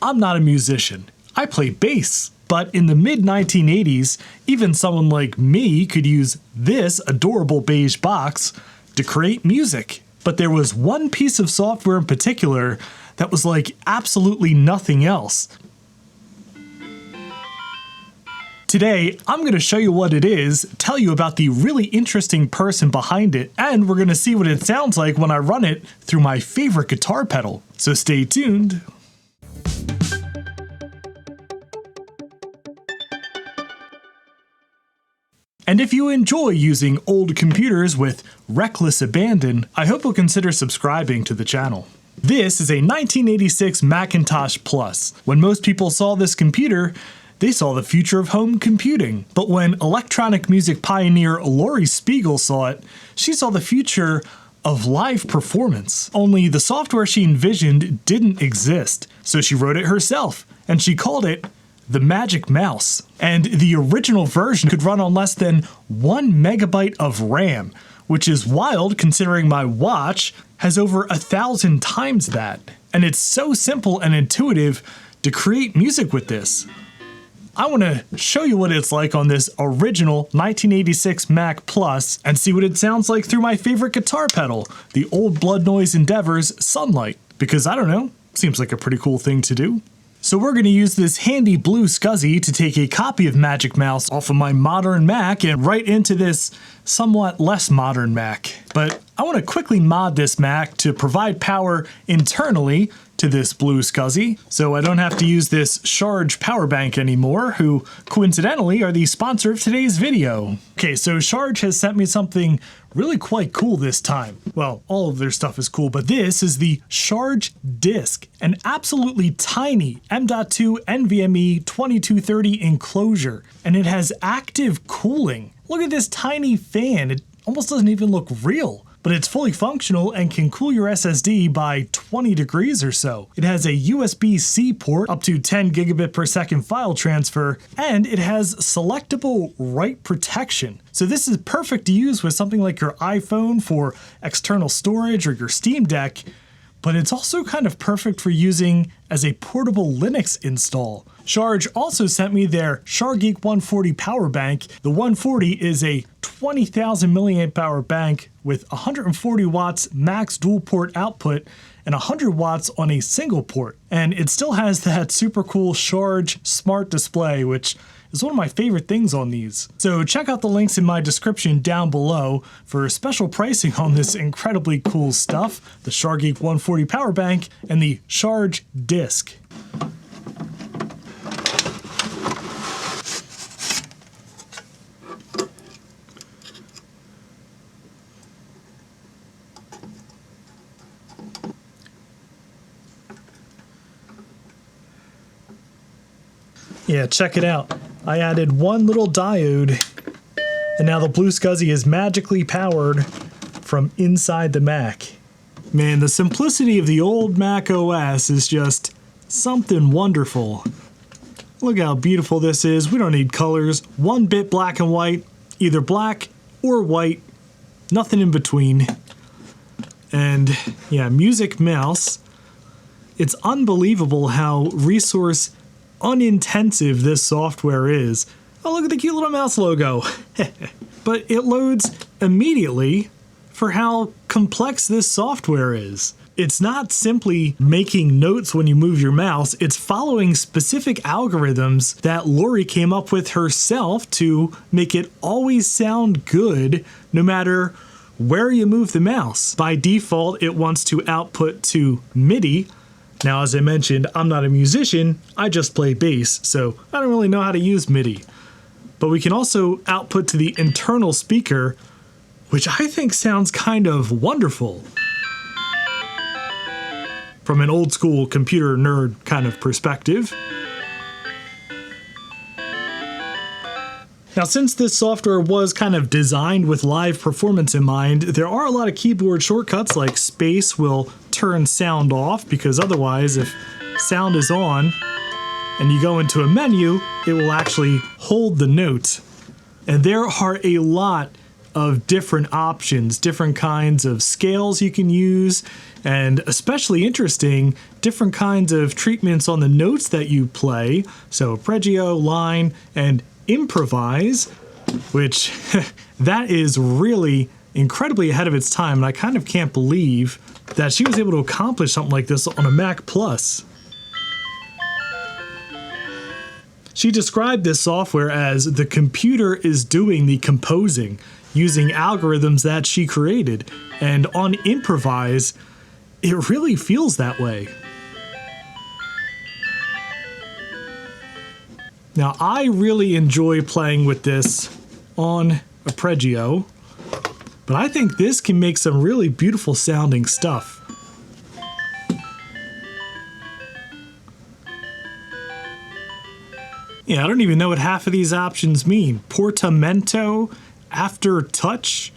I'm not a musician. I play bass. But in the mid-1980s, even someone like me could use this adorable beige box to create music. But there was one piece of software in particular that was like absolutely nothing else. Today, I'm going to show you what it is, tell you about the really interesting person behind it, and we're going to see what it sounds like when I run it through my favorite guitar pedal. So stay tuned. And if you enjoy using old computers with reckless abandon, I hope you'll consider subscribing to the channel. This is a 1986 Macintosh Plus. When most people saw this computer, they saw the future of home computing. But when electronic music pioneer Laurie Spiegel saw it, she saw the future of live performance. Only the software she envisioned didn't exist, so she wrote it herself, and she called it the Magic Mouse. And the original version could run on less than 1 megabyte of RAM, which is wild considering my watch has over 1,000 times that. And it's so simple and intuitive to create music with this. I want to show you what it's like on this original 1986 Mac Plus and see what it sounds like through my favorite guitar pedal, the Old Blood Noise Endeavor's Sunlight, because I don't know, seems like a pretty cool thing to do. So we're going to use this handy blue SCSI to take a copy of Magic Mouse off of my modern Mac and right into this somewhat less modern Mac. But I want to quickly mod this Mac to provide power internally to this blue SCSI, so I don't have to use this Sharge power bank anymore, who coincidentally are the sponsor of today's video. Okay, so Sharge has sent me something really quite cool this time. Well, all of their stuff is cool, but this is the Sharge Disk, an absolutely tiny M.2 NVMe 2230 enclosure, and it has active cooling. Look at this tiny fan, it almost doesn't even look real. But it's fully functional and can cool your SSD by 20 degrees or so. It has a USB-C port, up to 10 gigabit per second file transfer, and it has selectable write protection. So this is perfect to use with something like your iPhone for external storage or your Steam Deck, but it's also kind of perfect for using as a portable Linux install. Sharge also sent me their Shargeek 140 power bank. The 140 is a 20,000 milliamp hour bank with 140 watts max dual port output and 100 watts on a single port. And it still has that super cool Sharge smart display, which is one of my favorite things on these. So check out the links in my description down below for special pricing on this incredibly cool stuff, the Shargeek 140 power bank and the Sharge Disk. Yeah, check it out. I added one little diode, and now the blue SCSI is magically powered from inside the Mac. Man, the simplicity of the old Mac OS is just something wonderful. Look how beautiful this is. We don't need colors. 1-bit black and white, either black or white, nothing in between. And yeah, Music Mouse. It's unbelievable how resource unintensive this software is. Oh, look at the cute little mouse logo. But it loads immediately for how complex this software is. It's not simply making notes when you move your mouse, it's following specific algorithms that Laurie came up with herself to make it always sound good no matter where you move the mouse. By default, it wants to output to MIDI. Now, as I mentioned, I'm not a musician, I just play bass, so I don't really know how to use MIDI. But we can also output to the internal speaker, which I think sounds kind of wonderful from an old school computer nerd kind of perspective. Now, since this software was kind of designed with live performance in mind, there are a lot of keyboard shortcuts, like space will turn sound off, because otherwise if sound is on and you go into a menu, it will actually hold the note. And there are a lot of different options, different kinds of scales you can use, and especially interesting, different kinds of treatments on the notes that you play. So arpeggio, line, and improvise, which that is really incredibly ahead of its time, and I kind of can't believe that she was able to accomplish something like this on a Mac Plus. She described this software as the computer is doing the composing using algorithms that she created, and on Improvise, it really feels that way. Now, I really enjoy playing with this on arpeggio, but I think this can make some really beautiful sounding stuff. Yeah, I don't even know what half of these options mean. Portamento, after touch.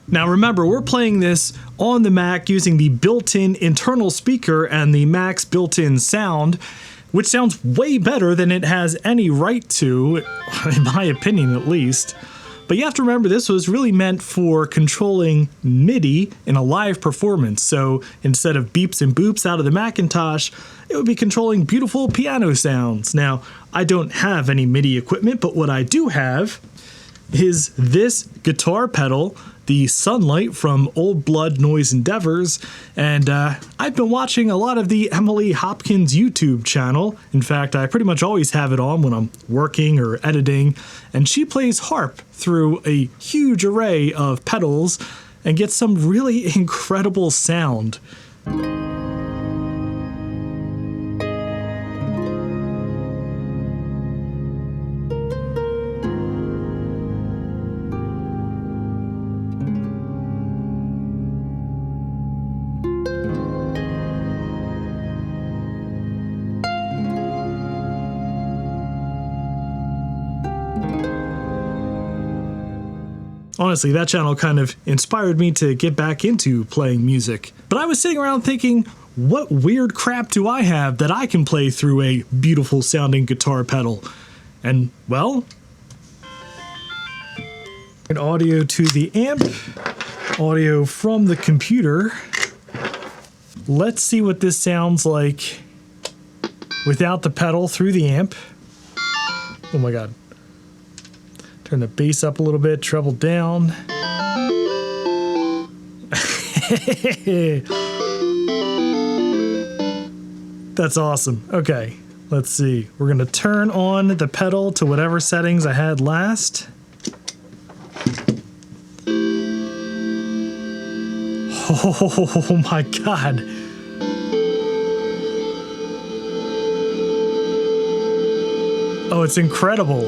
Now remember, we're playing this on the Mac using the built-in internal speaker and the Mac's built-in sound, which sounds way better than it has any right to, in my opinion at least. But you have to remember, this was really meant for controlling MIDI in a live performance. So instead of beeps and boops out of the Macintosh, it would be controlling beautiful piano sounds. Now, I don't have any MIDI equipment, but what I do have is this guitar pedal, the Sunlight from Old Blood Noise Endeavors, and I've been watching a lot of the Emily Hopkins YouTube channel. In fact, I pretty much always have it on when I'm working or editing, and she plays harp through a huge array of pedals and gets some really incredible sound. Honestly, that channel kind of inspired me to get back into playing music. But I was sitting around thinking, what weird crap do I have that I can play through a beautiful sounding guitar pedal? And, well, audio to the amp, audio from the computer. Let's see what this sounds like without the pedal through the amp. Oh my god. Turn the bass up a little bit, treble down. That's awesome. Okay, let's see. We're gonna turn on the pedal to whatever settings I had last. Oh my god. Oh, it's incredible.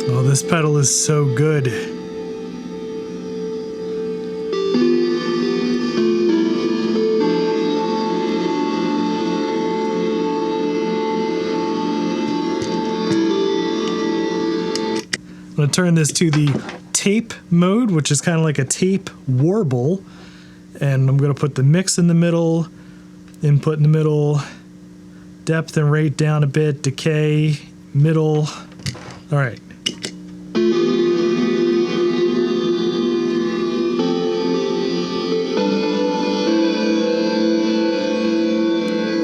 Oh, this pedal is so good. I'm going to turn this to the tape mode, which is kind of like a tape warble. And I'm going to put the mix in the middle, input in the middle, depth and rate down a bit, decay, middle. All right.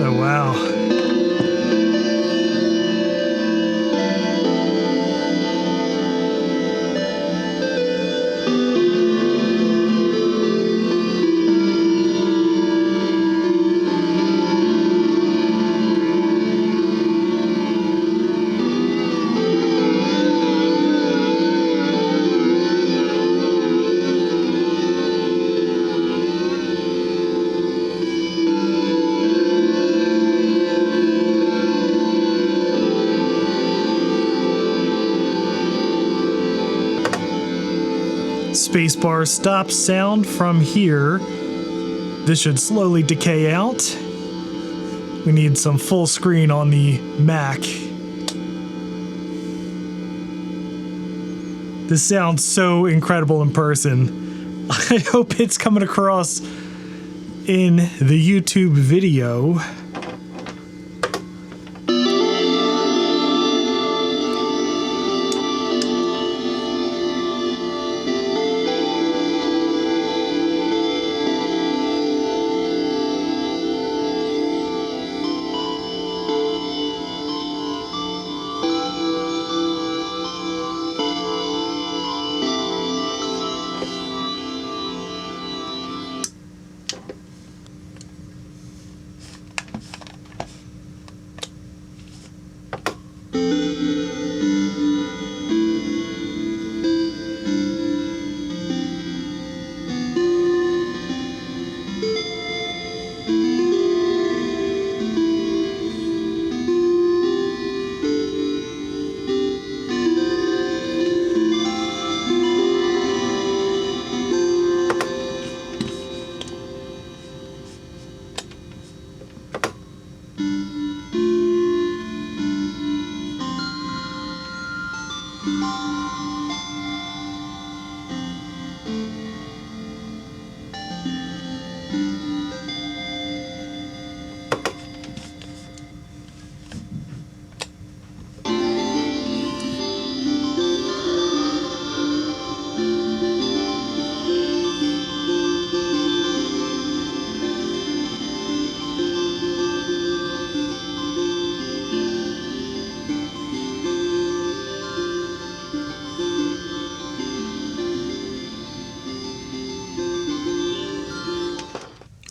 Oh, wow. Spacebar stops sound from here. This should slowly decay out. We need some full screen on the Mac. This sounds so incredible in person. I hope it's coming across in the YouTube video.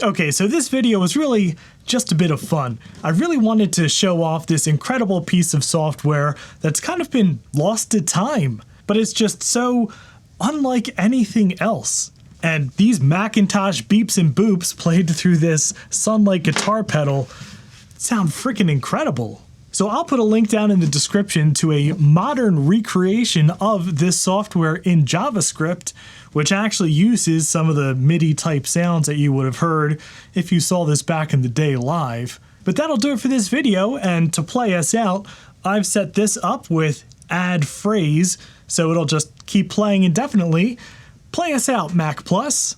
Okay, so this video was really just a bit of fun. I really wanted to show off this incredible piece of software that's kind of been lost to time, but it's just so unlike anything else. And these Macintosh beeps and boops played through this Sunlight guitar pedal sound freaking incredible. So I'll put a link down in the description to a modern recreation of this software in JavaScript, which actually uses some of the MIDI type sounds that you would have heard if you saw this back in the day live. But that'll do it for this video, and to play us out, I've set this up with add phrase, so it'll just keep playing indefinitely. Play us out, Mac Plus.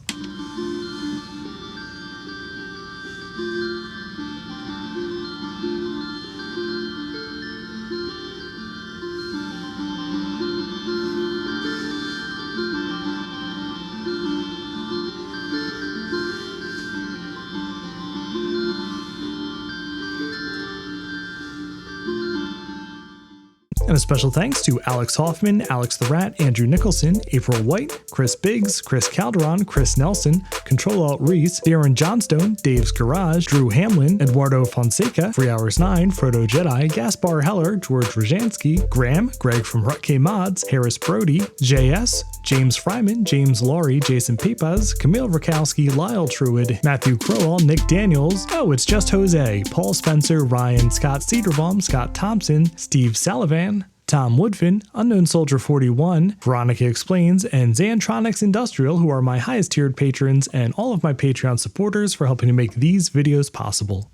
And a special thanks to Alex Hoffman, Alex the Rat, Andrew Nicholson, April White, Chris Biggs, Chris Calderon, Chris Nelson, Control-Alt-Reese, Darren Johnstone, Dave's Garage, Drew Hamlin, Eduardo Fonseca, 3 Hours 9, Frodo Jedi, Gaspar Heller, George Rojansky, Graham, Greg from Rutke Mods, Harris Brody, JS, James Fryman, James Laurie, Jason Pepas, Camille Rakowski, Lyle Truid, Matthew Crowell, Nick Daniels, Oh It's Just Jose, Paul Spencer, Ryan, Scott Cedarbaum, Scott Thompson, Steve Salavan, Tom Woodfin, Unknown Soldier 41, Veronica Explains, and Xantronics Industrial, who are my highest tiered patrons and all of my Patreon supporters for helping to make these videos possible.